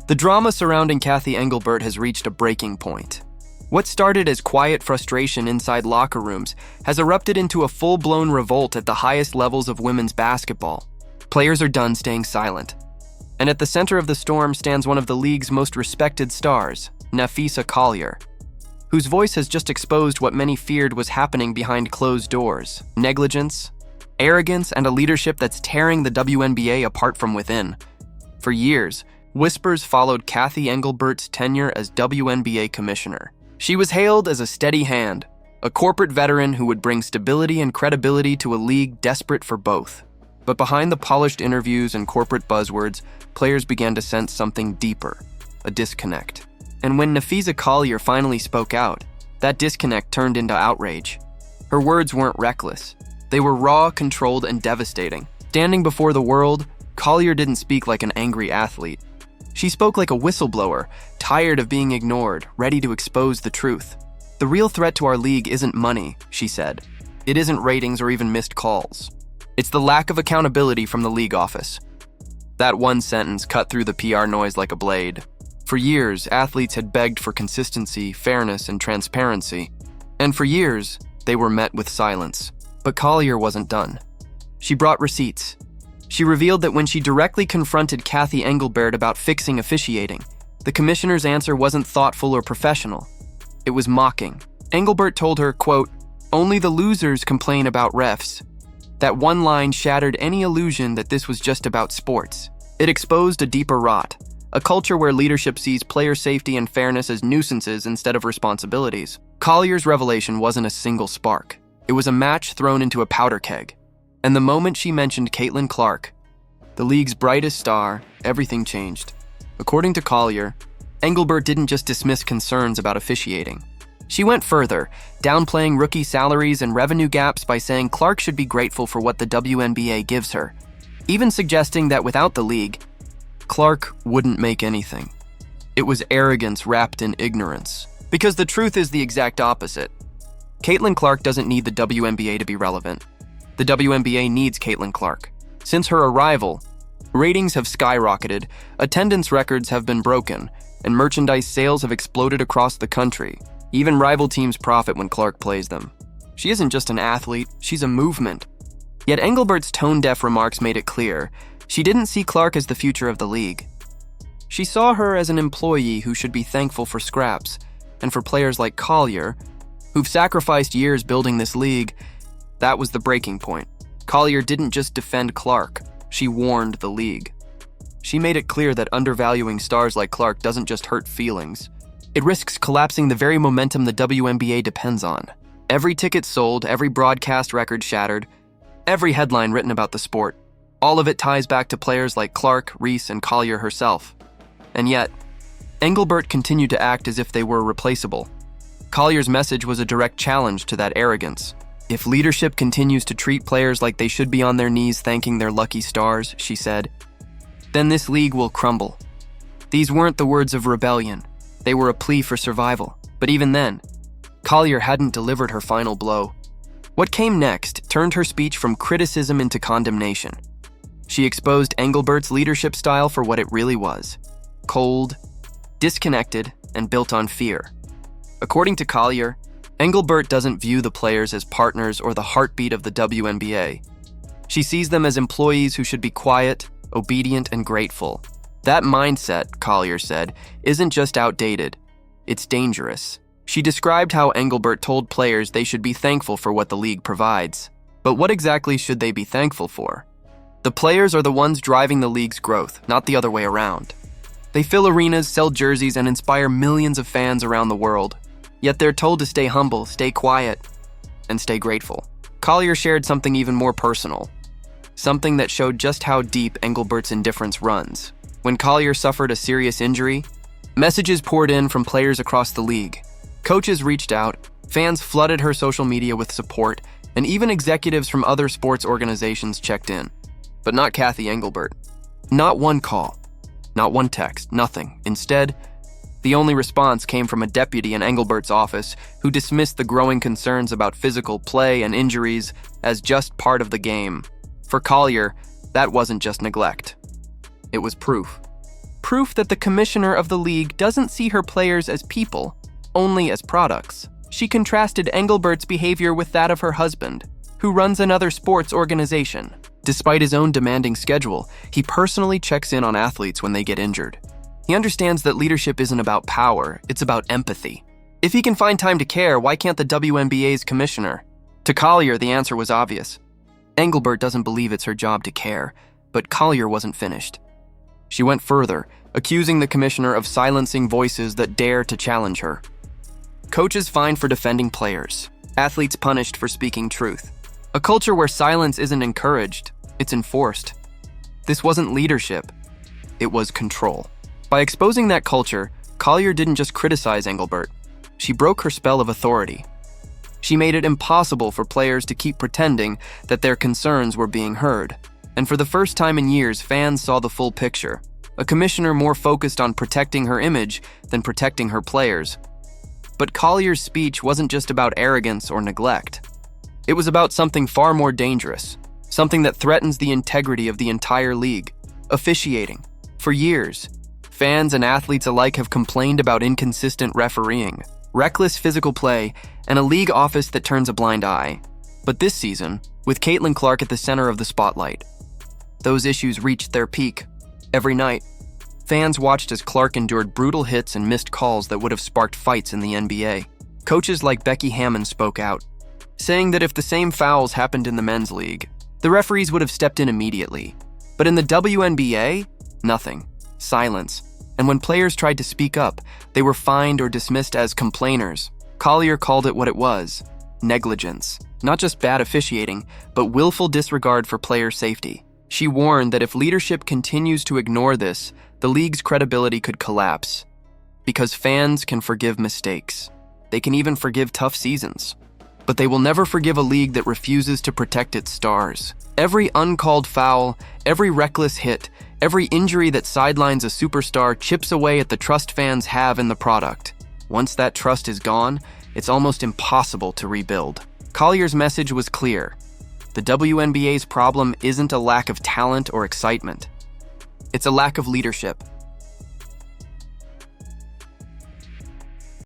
The drama surrounding Cathy Engelbert has reached a breaking point. What started as quiet frustration inside locker rooms has erupted into a full-blown revolt at the highest levels of women's basketball. Players are done staying silent. And at the center of the storm stands one of the league's most respected stars, Napheesa Collier, whose voice has just exposed what many feared was happening behind closed doors: negligence, arrogance, and a leadership that's tearing the WNBA apart from within. For years, whispers followed Cathy Engelbert's tenure as WNBA Commissioner. She was hailed as a steady hand, a corporate veteran who would bring stability and credibility to a league desperate for both. But behind the polished interviews and corporate buzzwords, players began to sense something deeper, a disconnect. And when Napheesa Collier finally spoke out, that disconnect turned into outrage. Her words weren't reckless. They were raw, controlled, and devastating. Standing before the world, Collier didn't speak like an angry athlete. She spoke like a whistleblower, tired of being ignored, ready to expose the truth. The real threat to our league isn't money, she said. It isn't ratings or even missed calls. It's the lack of accountability from the league office. That one sentence cut through the PR noise like a blade. For years, athletes had begged for consistency, fairness, and transparency. And for years, they were met with silence. But Collier wasn't done. She brought receipts. She revealed that when she directly confronted Cathy Engelbert about fixing officiating, the commissioner's answer wasn't thoughtful or professional. It was mocking. Engelbert told her, quote, "Only the losers complain about refs." That one line shattered any illusion that this was just about sports. It exposed a deeper rot, a culture where leadership sees player safety and fairness as nuisances instead of responsibilities. Collier's revelation wasn't a single spark. It was a match thrown into a powder keg. And the moment she mentioned Caitlin Clark, the league's brightest star, everything changed. According to Collier, Engelbert didn't just dismiss concerns about officiating. She went further, downplaying rookie salaries and revenue gaps by saying Clark should be grateful for what the WNBA gives her, even suggesting that without the league, Clark wouldn't make anything. It was arrogance wrapped in ignorance. Because the truth is the exact opposite. Caitlin Clark doesn't need the WNBA to be relevant. The WNBA needs Caitlin Clark. Since her arrival, ratings have skyrocketed, attendance records have been broken, and merchandise sales have exploded across the country. Even rival teams profit when Clark plays them. She isn't just an athlete, she's a movement. Yet Engelbert's tone-deaf remarks made it clear she didn't see Clark as the future of the league. She saw her as an employee who should be thankful for scraps, and for players like Collier, who've sacrificed years building this league, that was the breaking point. Collier didn't just defend Clark, she warned the league. She made it clear that undervaluing stars like Clark doesn't just hurt feelings. It risks collapsing the very momentum the WNBA depends on. Every ticket sold, every broadcast record shattered, every headline written about the sport. All of it ties back to players like Clark, Reese, and Collier herself. And yet, Engelbert continued to act as if they were replaceable. Collier's message was a direct challenge to that arrogance. If leadership continues to treat players like they should be on their knees thanking their lucky stars, she said, then this league will crumble. These weren't the words of rebellion. They were a plea for survival. But even then, Collier hadn't delivered her final blow. What came next turned her speech from criticism into condemnation. She exposed Engelbert's leadership style for what it really was: cold, disconnected, and built on fear. According to Collier, Engelbert doesn't view the players as partners or the heartbeat of the WNBA. She sees them as employees who should be quiet, obedient, and grateful. That mindset, Collier said, isn't just outdated, it's dangerous. She described how Engelbert told players they should be thankful for what the league provides. But what exactly should they be thankful for? The players are the ones driving the league's growth, not the other way around. They fill arenas, sell jerseys, and inspire millions of fans around the world. Yet they're told to stay humble, stay quiet, and stay grateful. Collier shared something even more personal, something that showed just how deep Engelbert's indifference runs. When Collier suffered a serious injury, messages poured in from players across the league. Coaches reached out, fans flooded her social media with support, and even executives from other sports organizations checked in. But not Cathy Engelbert. Not one call, not one text, nothing. Instead, the only response came from a deputy in Engelbert's office who dismissed the growing concerns about physical play and injuries as just part of the game. For Collier, that wasn't just neglect. It was proof. Proof that the commissioner of the league doesn't see her players as people, only as products. She contrasted Engelbert's behavior with that of her husband, who runs another sports organization. Despite his own demanding schedule, he personally checks in on athletes when they get injured. He understands that leadership isn't about power, it's about empathy. If he can find time to care, why can't the WNBA's commissioner? To Collier, the answer was obvious. Engelbert doesn't believe it's her job to care, but Collier wasn't finished. She went further, accusing the commissioner of silencing voices that dare to challenge her. Coaches fined for defending players, athletes punished for speaking truth. A culture where silence isn't encouraged, it's enforced. This wasn't leadership, it was control. By exposing that culture, Collier didn't just criticize Engelbert, she broke her spell of authority. She made it impossible for players to keep pretending that their concerns were being heard. And for the first time in years, fans saw the full picture. A commissioner more focused on protecting her image than protecting her players. But Collier's speech wasn't just about arrogance or neglect. It was about something far more dangerous, something that threatens the integrity of the entire league: officiating. For years, fans and athletes alike have complained about inconsistent refereeing, reckless physical play, and a league office that turns a blind eye. But this season, with Caitlin Clark at the center of the spotlight, those issues reached their peak. Every night, fans watched as Clark endured brutal hits and missed calls that would have sparked fights in the NBA. Coaches like Becky Hammon spoke out, saying that if the same fouls happened in the men's league, the referees would have stepped in immediately. But in the WNBA, nothing. Silence. And when players tried to speak up, they were fined or dismissed as complainers. Collier called it what it was: negligence. Not just bad officiating, but willful disregard for player safety. She warned that if leadership continues to ignore this, the league's credibility could collapse. Because fans can forgive mistakes. They can even forgive tough seasons. But they will never forgive a league that refuses to protect its stars. Every uncalled foul, every reckless hit, every injury that sidelines a superstar chips away at the trust fans have in the product. Once that trust is gone, it's almost impossible to rebuild. Collier's message was clear. The WNBA's problem isn't a lack of talent or excitement. It's a lack of leadership.